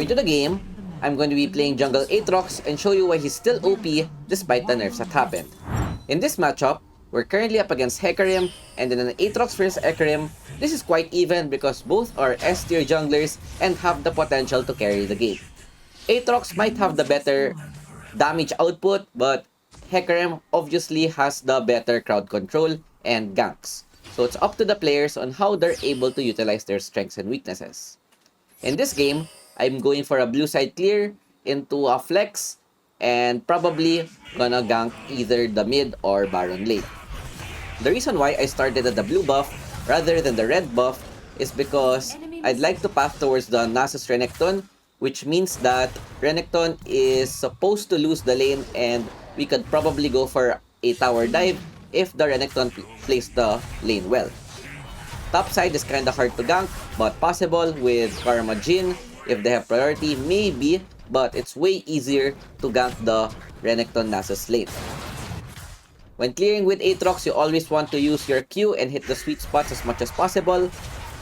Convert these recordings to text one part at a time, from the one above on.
into the game, I'm going to be playing jungle Aatrox and show you why he's still OP despite the nerfs that happened. In this matchup, we're currently up against Hecarim, and in an Aatrox vs Hecarim, this is quite even because both are S tier junglers and have the potential to carry the game. Aatrox might have the better damage output, but Hecarim obviously has the better crowd control and ganks. So it's up to the players on how they're able to utilize their strengths and weaknesses. In this game, I'm going for a blue side clear into a flex and probably gonna gank either the mid or Baron lane. The reason why I started at the blue buff rather than the red buff is because I'd like to path towards the Nasus Renekton, which means that Renekton is supposed to lose the lane and we could probably go for a tower dive if the Renekton plays the lane well. Top side is kinda hard to gank, but possible with Karma Jhin. If they have priority, maybe, but it's way easier to gank the Renekton Nasus lane. When clearing with Aatrox, you always want to use your Q and hit the sweet spots as much as possible.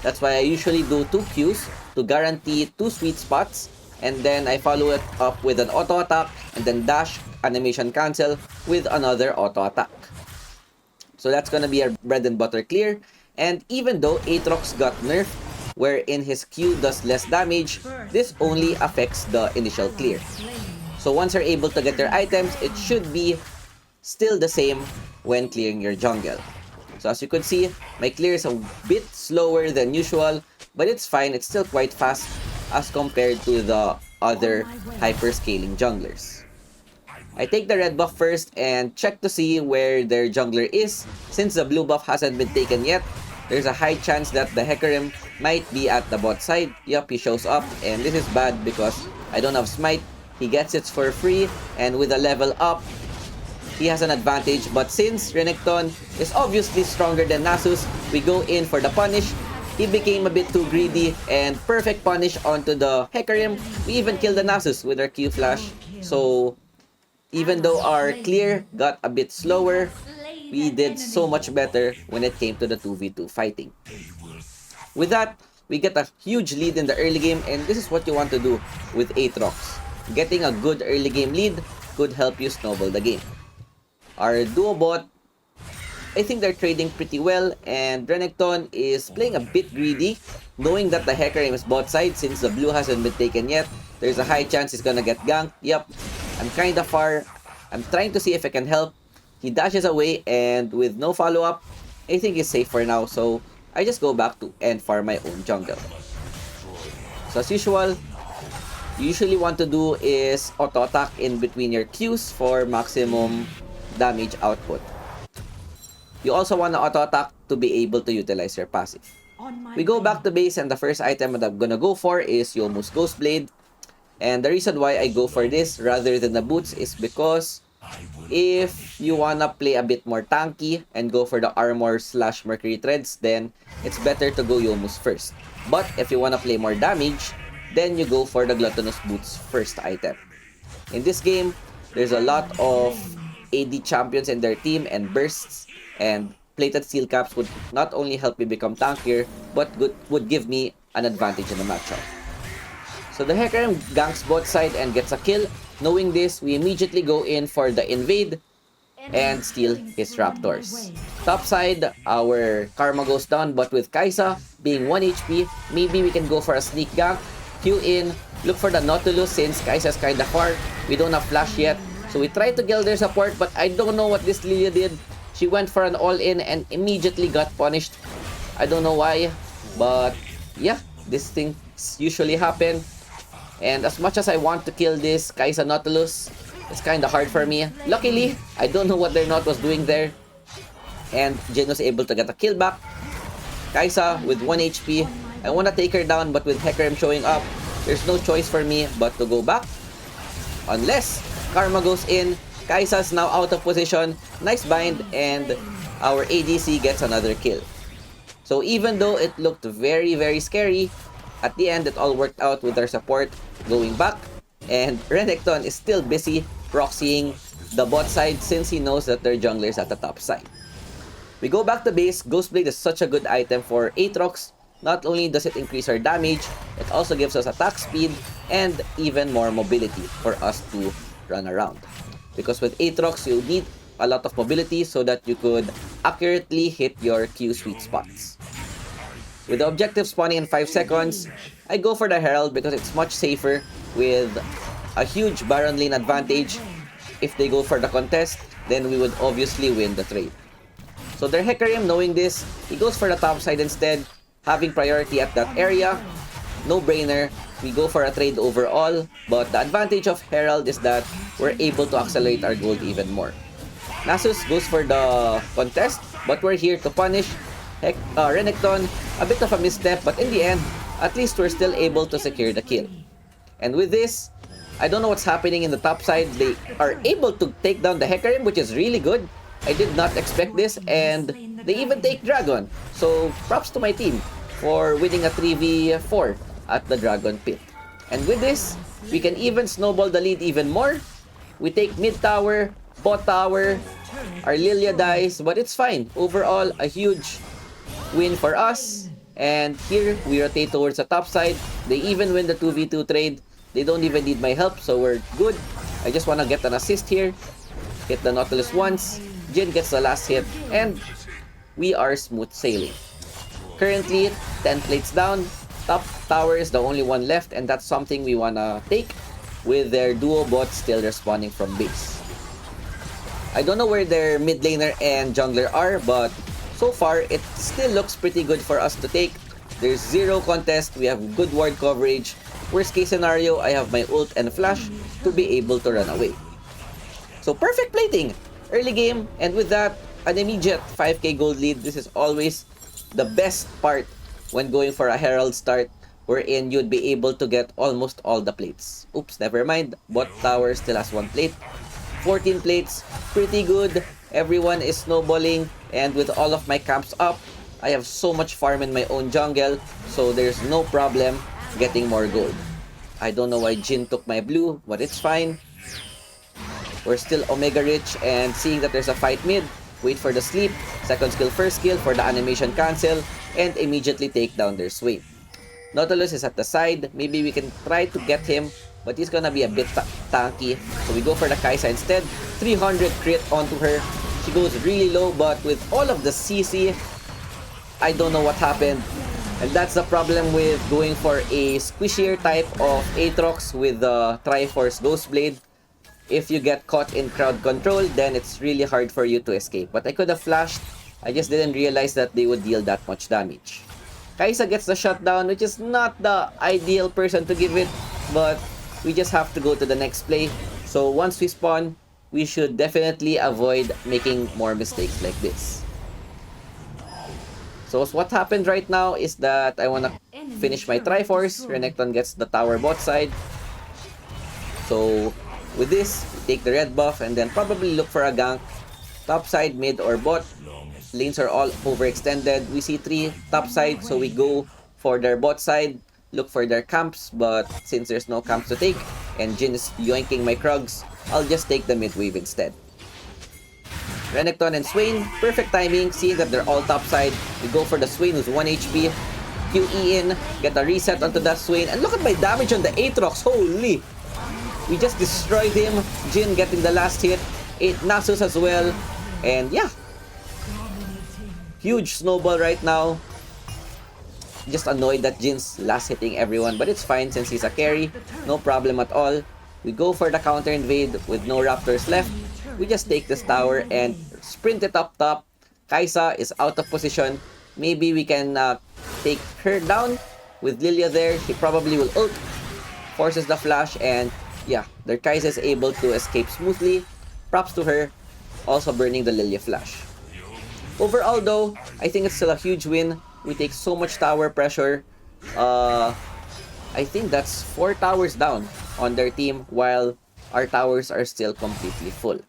That's why I usually do 2 Qs to guarantee 2 sweet spots, and then I follow it up with an auto attack and then dash animation cancel with another auto attack. So that's gonna be our bread and butter clear. And even though Aatrox got nerfed, wherein his Q does less damage, this only affects the initial clear. So once you're able to get your items, it should be still the same when clearing your jungle. So as you could see, my clear is a bit slower than usual, but it's fine, it's still quite fast as compared to the other hyper-scaling junglers. I take the red buff first and check to see where their jungler is. Since the blue buff hasn't been taken yet, there's a high chance that the Hecarim might be at the bot side. Yup, he shows up, and this is bad because I don't have smite. He gets it for free, and with a level up, he has an advantage. But since Renekton is obviously stronger than Nasus, we go in for the punish. He became a bit too greedy, and perfect punish onto the Hecarim. We even killed the Nasus with our Q flash. So even though our clear got a bit slower, we did so much better when it came to the 2v2 fighting. With that, we get a huge lead in the early game, and this is what you want to do with Aatrox. Getting a good early game lead could help you snowball the game. Our duo bot, I think they're trading pretty well, and Renekton is playing a bit greedy, knowing that the Hecarim is bot side since the blue hasn't been taken yet. There's a high chance he's gonna get ganked. Yup, I'm kinda far. I'm trying to see if I can help. He dashes away, and with no follow-up, I think he's safe for now, so I just go back to and farm my own jungle. So as usual, you usually want to do is auto-attack in between your Qs for maximum damage output. You also want to auto-attack to be able to utilize your passive. We go back to base, and the first item that I'm gonna go for is Youmuu's Ghost Blade. And the reason why I go for this rather than the boots is because if you wanna play a bit more tanky and go for the armor / mercury threads, then it's better to go Youmuu's first. But if you wanna play more damage, then you go for the Gluttonous Boots first item. In this game, there's a lot of AD champions in their team and bursts, and plated steel caps would not only help me become tankier, but would give me an advantage in the matchup. So the Hecarim ganks bot side and gets a kill. Knowing this, we immediately go in for the invade and steal his raptors. Top side, our Karma goes down, but with Kai'Sa being 1 HP, maybe we can go for a sneak gank. Q in, look for the Nautilus since Kai'Sa's kinda far. We don't have flash yet, so we try to kill their support, but I don't know what this Lilia did. She went for an all-in and immediately got punished. I don't know why, but yeah, these things usually happen. And as much as I want to kill this Kai'Sa Nautilus, it's kinda hard for me. Luckily, I don't know what their Naut was doing there, and Jhin was able to get a kill back. Kai'Sa with 1 HP. I wanna take her down, but with Hecarim showing up, there's no choice for me but to go back. Unless Karma goes in, Kai'Sa's now out of position, nice bind, and our ADC gets another kill. So even though it looked very, very scary, at the end it all worked out with our support going back, and Renekton is still busy proxying the bot side since he knows that their jungler is at the top side. We go back to base. Ghostblade is such a good item for Aatrox Not only does it increase our damage, it also gives us attack speed and even more mobility for us to run around. Because with Aatrox, you need a lot of mobility so that you could accurately hit your Q sweet spots. With the objective spawning in 5 seconds, I go for the Herald because it's much safer with a huge Baron lane advantage. If they go for the contest, then we would obviously win the trade. So their Hecarim, knowing this, he goes for the top side instead, having priority at that area. No brainer, we go for a trade overall, but the advantage of Herald is that we're able to accelerate our gold even more. Nasus goes for the contest, but we're here to punish Renekton. A bit of a misstep, but in the end, at least we're still able to secure the kill. And with this, I don't know what's happening in the top side. They are able to take down the Hecarim, which is really good. I did not expect this, and they even take Dragon. So props to my team for winning a 3v4 at the Dragon Pit. And with this, we can even snowball the lead even more. We take mid tower, bot tower, our Lilia dies, but it's fine. Overall, a huge win for us. And here, we rotate towards the top side. They even win the 2v2 trade. They don't even need my help, so we're good. I just want to get an assist here. Hit the Nautilus once. Jhin gets the last hit, and we are smooth sailing. Currently, 10 plates down. Top tower is the only one left, and that's something we want to take with their duo bots still responding from base. I don't know where their mid laner and jungler are, but so far, it still looks pretty good for us to take. There's zero contest, we have good ward coverage. Worst case scenario, I have my ult and flash to be able to run away. So perfect plating! Early game, and with that, an immediate 5k gold lead. This is always the best part when going for a Herald start, wherein you'd be able to get almost all the plates. Oops, never mind. Bot tower still has 1 plate. 14 plates, pretty good. Everyone is snowballing, and with all of my camps up, I have so much farm in my own jungle, so there's no problem getting more gold. I don't know why Jhin took my blue, but it's fine. We're still Omega rich, and seeing that there's a fight mid, wait for the sleep, second skill, first skill for the animation cancel, and immediately take down their Swain. Nautilus is at the side, maybe we can try to get him, but he's gonna be a bit tanky, so we go for the Kai'Sa instead. 300 crit onto her. She goes really low, but with all of the CC, I don't know what happened. And that's the problem with going for a squishier type of Aatrox with the Triforce Ghostblade. If you get caught in crowd control, then it's really hard for you to escape. But I could have flashed. I just didn't realize that they would deal that much damage. Kai'Sa gets the shutdown, which is not the ideal person to give it, but we just have to go to the next play. So once we spawn, we should definitely avoid making more mistakes like this. So what happened right now is that I want to finish my Triforce. Renekton gets the tower bot side. So with this, we take the red buff and then probably look for a gank. Top side, mid, or bot. Lanes are all overextended. We see 3 top side, so we go for their bot side. Look for their camps, but since there's no camps to take, and Jhin is yoinking my Krugs, I'll just take the mid wave instead. Renekton and Swain, perfect timing, seeing that they're all top side. We go for the Swain who's 1 HP. QE in, get a reset onto that Swain, and look at my damage on the Aatrox, holy! We just destroyed him. Jhin getting the last hit. 8 Nasus as well. And yeah. Huge snowball right now. Just annoyed that Jin's last hitting everyone. But it's fine since he's a carry. No problem at all. We go for the counter invade with no Raptors left. We just take this tower and sprint it up top. Kai'Sa is out of position. Maybe we can take her down. With Lilia there, she probably will ult. Forces the flash, and yeah, their Kai'Sa is able to escape smoothly. Props to her. Also burning the Lilia flash. Overall though, I think it's still a huge win. We take so much tower pressure. I think that's 4 towers down on their team, while our towers are still completely full.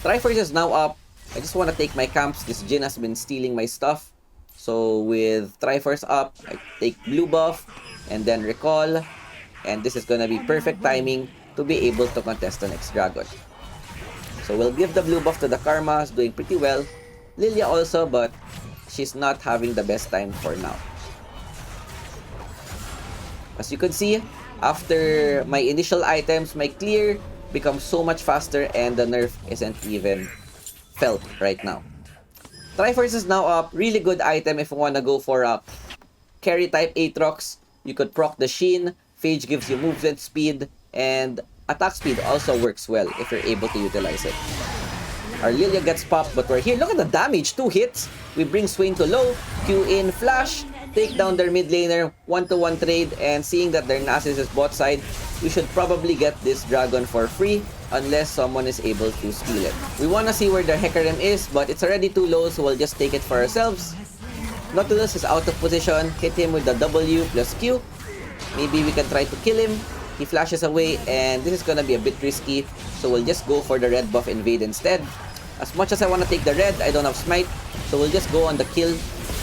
Triforce is now up. I just want to take my camps. This Jhin has been stealing my stuff. So with Triforce up, I take blue buff and then recall. And this is gonna be perfect timing to be able to contest the next dragon. So we'll give the blue buff to the Karma, is doing pretty well. Lilia also, but she's not having the best time for now. As you can see, after my initial items, my clear becomes so much faster and the nerf isn't even felt right now. Triforce is now up. Really good item if you want to go for a carry type Aatrox. You could proc the Sheen. Phage gives you movement speed, and attack speed also works well if you're able to utilize it. Our Lilia gets popped, but we're here. Look at the damage. 2 hits. We bring Swain to low. Q in, flash. Take down their mid laner. 1-to-1 trade. And seeing that their Nasus is bot side, we should probably get this dragon for free unless someone is able to steal it. We want to see where their Hecarim is, but it's already too low, so we'll just take it for ourselves. Nautilus is out of position. Hit him with the W plus Q. Maybe we can try to kill him. He flashes away, and this is gonna be a bit risky, so we'll just go for the red buff invade instead. As much as I want to take the red, I don't have smite, so we'll just go on the kill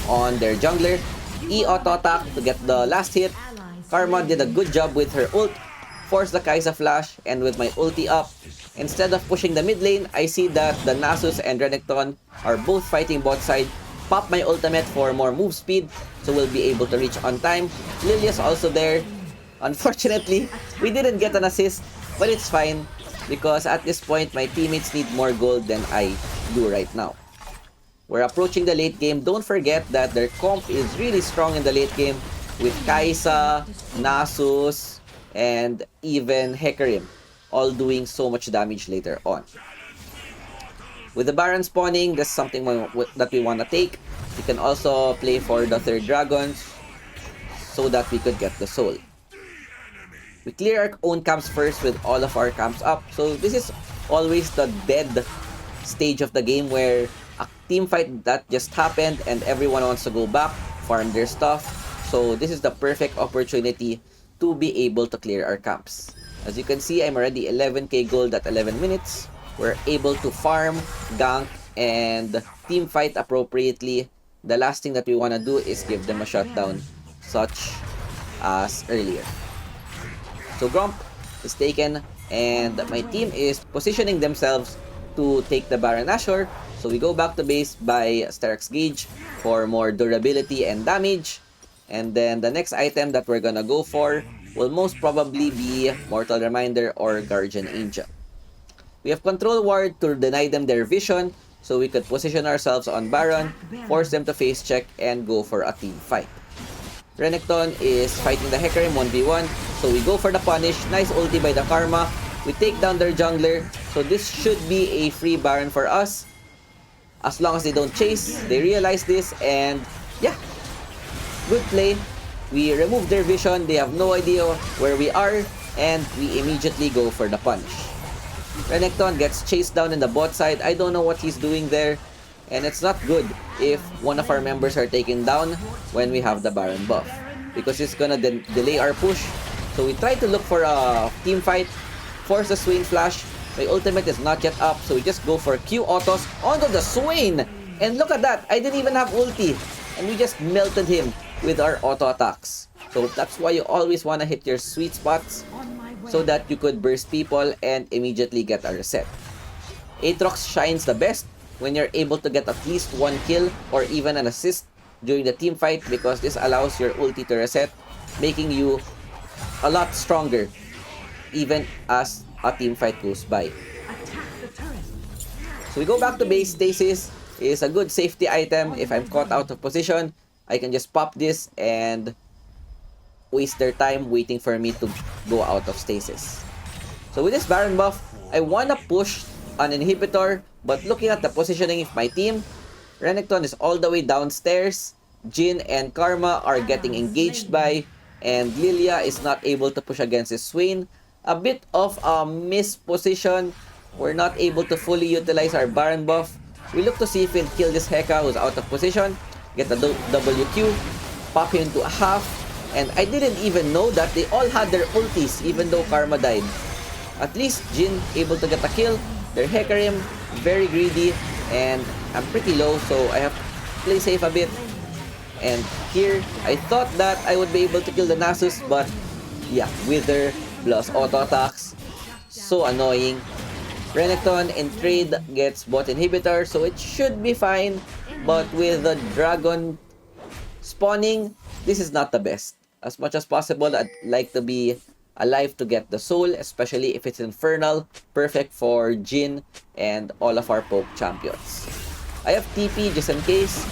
on their jungler. E auto attack to get the last hit. Karma did a good job with her ult, forced the Kai'Sa flash, and with my ulti up, instead of pushing the mid lane, I see that the Nasus and Renekton are both fighting bot side. Pop my ultimate for more move speed, so we'll be able to reach on time. Lilia's also there. Unfortunately, we didn't get an assist, but it's fine because at this point, my teammates need more gold than I do right now. We're approaching the late game. Don't forget that their comp is really strong in the late game with Kai'Sa, Nasus, and even Hecarim, all doing so much damage later on. With the Baron spawning, that's something that we want to take. We can also play for the third dragons so that we could get the soul. We clear our own camps first with all of our camps up. So this is always the dead stage of the game where a team fight that just happened and everyone wants to go back, farm their stuff. So this is the perfect opportunity to be able to clear our camps. As you can see, I'm already 11k gold at 11 minutes. We're able to farm, gank, and team fight appropriately. The last thing that we want to do is give them a shutdown, such as earlier. So Gromp is taken, and my team is positioning themselves to take the Baron Nashor. So we go back to base by Sterak's Gauge for more durability and damage. And then the next item that we're gonna go for will most probably be Mortal Reminder or Guardian Angel. We have Control Ward to deny them their vision, so we could position ourselves on Baron, force them to face check, and go for a team fight. Renekton is fighting the Hecarim 1v1, so we go for the punish. Nice ulti by the Karma. We take down their jungler, so this should be a free Baron for us. As long as they don't chase, they realize this, and yeah, good play. We remove their vision, they have no idea where we are, and we immediately go for the punish. Renekton gets chased down in the bot side. I don't know what he's doing there, and it's not good if one of our members are taken down when we have the Baron buff, because it's gonna delay our push. So we try to look for a team fight, force the Swain flash. My ultimate is not yet up, so we just go for Q autos onto the Swain. And look at that, I didn't even have ulti, and we just melted him with our auto attacks. So that's why you always want to hit your sweet spots so that you could burst people and immediately get a reset. Aatrox shines the best when you're able to get at least one kill or even an assist during the team fight, because this allows your ulti to reset, making you a lot stronger even as a team fight goes by. So we go back to base. Stasis is a good safety item. If I'm caught out of position, I can just pop this and waste their time waiting for me to go out of stasis. So with this Baron buff, I wanna push an inhibitor, but looking at the positioning of my team, Renekton is all the way downstairs, Jhin and Karma are getting engaged by, and Lilia is not able to push against his Swain. A bit of a misposition. We're not able to fully utilize our Baron buff. We look to see if we can kill this Heka who's out of position, get the WQ, pop him into a half, and I didn't even know that they all had their ultis even though Karma died. At least Jhin able to get a kill. Their Hecarim, very greedy, and I'm pretty low, so I have to play safe a bit. And here, I thought that I would be able to kill the Nasus, but yeah, Wither plus auto attacks, so annoying. Renekton in trade gets bot inhibitor, so it should be fine. but with the dragon spawning, this is not the best. As much as possible, I'd like to be alive to get the soul, especially if it's infernal, perfect for Jhin and all of our poke champions. I have TP just in case.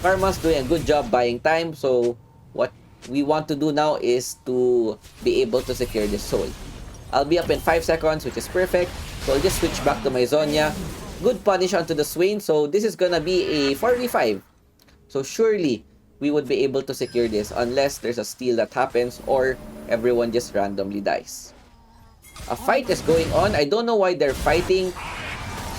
Karma's doing a good job buying time, so what we want to do now is to be able to secure this soul. I'll be up in 5 seconds, which is perfect. So I'll just switch back to my Zhonya. Good punish onto the Swain, so this is gonna be a 4v5. So surely, we would be able to secure this unless there's a steal that happens or everyone just randomly dies. A fight is going on. I don't know why they're fighting.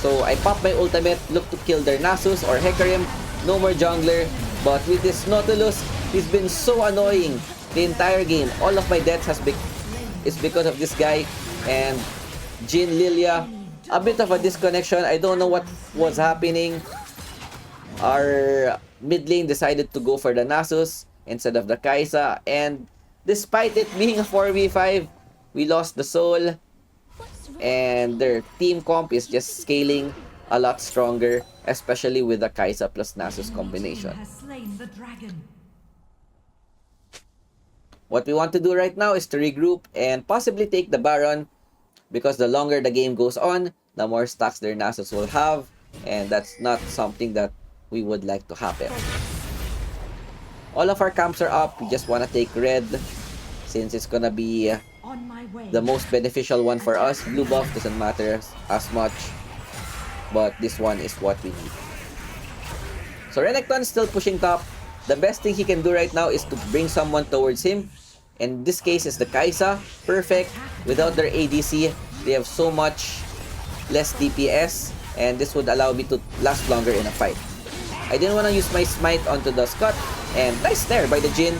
So I pop my ultimate, look to kill their Nasus or Hecarim. No more jungler. But with this Nautilus, he's been so annoying the entire game. All of my deaths is because of this guy. And Jhin, Lilia, a bit of a disconnection. I don't know what was happening. Our mid lane decided to go for the Nasus instead of the Kai'Sa, and despite it being a 4v5, we lost the soul, and their team comp is just scaling a lot stronger, especially with the Kai'Sa plus Nasus combination. What we want to do right now is to regroup and possibly take the Baron, because the longer the game goes on, the more stacks their Nasus will have, and that's not something that we would like to happen. All of our camps are up. We just want to take red since it's gonna be the most beneficial one for us. Blue buff doesn't matter as much, but this one is what we need. So Renekton is still pushing top. The best thing he can do right now is to bring someone towards him. In this case, is the Kai'Sa. Perfect. Without their ADC, they have so much less DPS, and this would allow me to last longer in a fight. I didn't want to use my smite onto the Scott, and nice snare by the Jhin.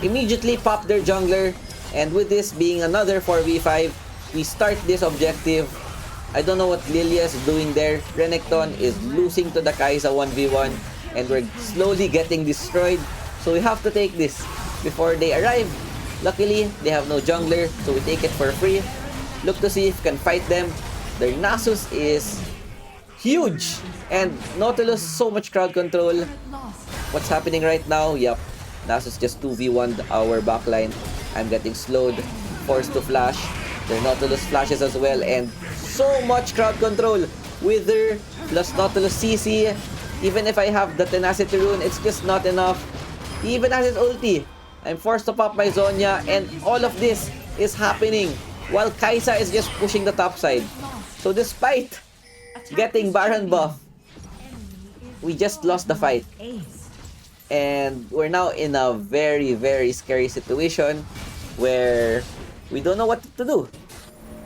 Immediately pop their jungler, and with this being another 4v5, we start this objective. I don't know what Lilia is doing there. Renekton is losing to the Kai'Sa 1v1, and we're slowly getting destroyed. So we have to take this before they arrive. Luckily, they have no jungler, so we take it for free. Look to see if we can fight them. Their Nasus is huge, and Nautilus so much crowd control. What's happening right now? Yup, Nasus just 2v1'd our backline. I'm getting slowed, forced to flash. Their Nautilus flashes as well, and so much crowd control. Wither plus Nautilus CC. Even if I have the Tenacity Rune, it's just not enough. He even has his ulti. I'm forced to pop my Zhonya, and all of this is happening while Kai'Sa is just pushing the top side. So despite getting Baron buff, we just lost the fight. And we're now in a very, very scary situation where we don't know what to do.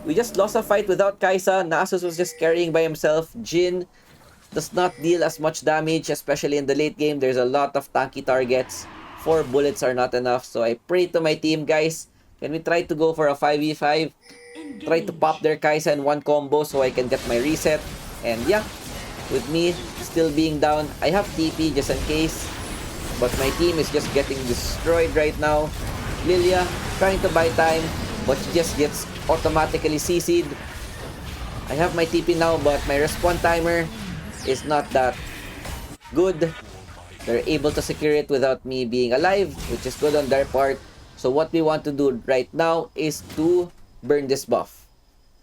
We just lost a fight without Kai'Sa. Nasus was just carrying by himself. Jhin does not deal as much damage, especially in the late game. There's a lot of tanky targets. 4 bullets are not enough. So I pray to my team, guys, can we try to go for a 5v5? Try to pop their Kai'Sa in one combo so I can get my reset. And yeah, with me still being down, I have TP just in case. But my team is just getting destroyed right now. Lilia trying to buy time, but she just gets automatically CC'd. I have my TP now, but my respawn timer is not that good. They're able to secure it without me being alive, which is good on their part. So what we want to do right now is to burn this buff.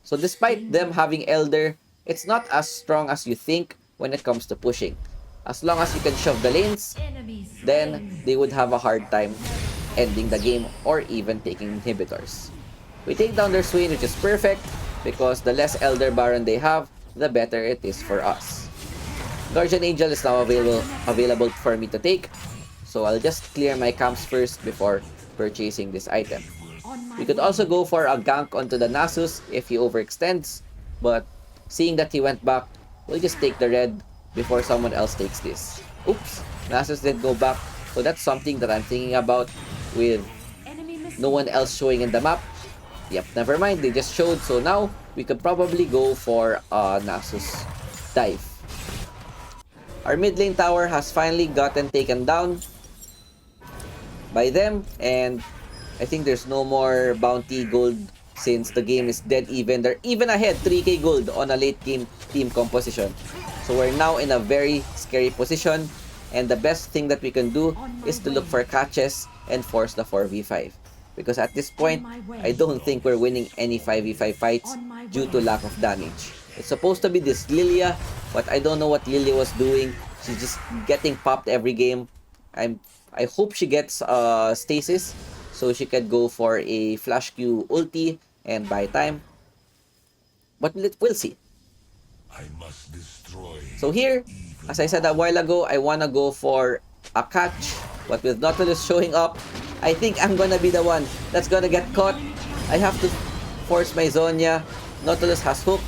So despite them having Elder, it's not as strong as you think when it comes to pushing. As long as you can shove the lanes, then they would have a hard time ending the game or even taking inhibitors. We take down their Swain, which is perfect, because the less Elder Baron they have, the better it is for us. Guardian Angel is now available for me to take, so I'll just clear my camps first before purchasing this item. We could also go for a gank onto the Nasus if he overextends, but seeing that he went back, we'll just take the red before someone else takes this. Oops, Nasus did go back, so that's something that I'm thinking about with no one else showing in the map. Yep, never mind, they just showed, so now we could probably go for a Nasus dive. Our mid lane tower has finally gotten taken down by them, and I think there's no more bounty gold since the game is dead even. They're even ahead 3k gold on a late game team composition. So we're now in a very scary position. And the best thing that we can do is to look for catches and force the 4v5. Because at this point, I don't think we're winning any 5v5 fights due to lack of damage. It's supposed to be this Lilia, but I don't know what Lilia was doing. She's just getting popped every game. I hope she gets stasis so she can go for a flash Q ulti and buy time. But we'll see. I must destroy. So here, as I said a while ago, I wanna go for a catch. But with Nautilus showing up, I think I'm gonna be the one that's gonna get caught. I have to force my Zonya. Nautilus has hook.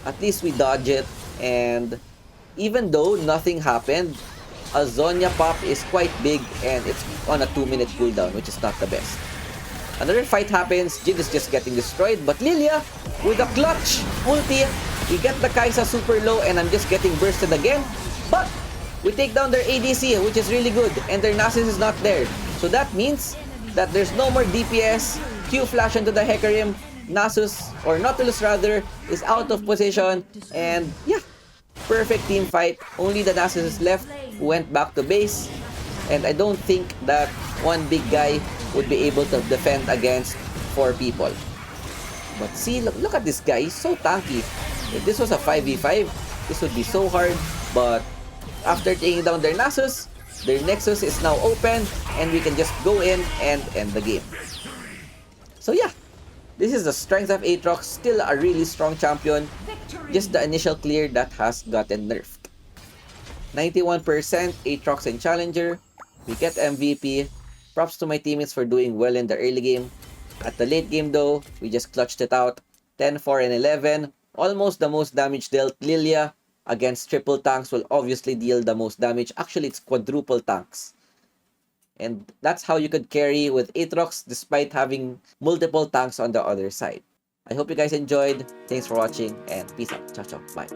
At least we dodge it. And even though nothing happened, a Zonya pop is quite big and it's on a 2-minute cooldown, which is not the best. Another fight happens, Jid is just getting destroyed, but Lilia, with a clutch ulti, we get the Kai'Sa super low and I'm just getting bursted again. But we take down their ADC, which is really good, and their Nasus is not there. So that means that there's no more DPS, Q flash into the Hecarim, Nasus, or Nautilus rather, is out of position, and yeah, perfect team fight. Only the Nasus is left, who went back to base, and I don't think that one big guy would be able to defend against 4 people. But see, look at this guy, he's so tanky. If this was a 5v5, this would be so hard, but after taking down their Nasus, their Nexus is now open, and we can just go in and end the game. So yeah, this is the strength of Aatrox, still a really strong champion, just the initial clear that has gotten nerfed. 91% Aatrox and Challenger, we get MVP, props to my teammates for doing well in the early game. At the late game though, we just clutched it out, 10, 4, and 11, almost the most damage dealt. Lilia against triple tanks will obviously deal the most damage, actually it's quadruple tanks. And that's how you could carry with Aatrox despite having multiple tanks on the other side. I hope you guys enjoyed. Thanks for watching and peace out. Ciao, ciao. Bye.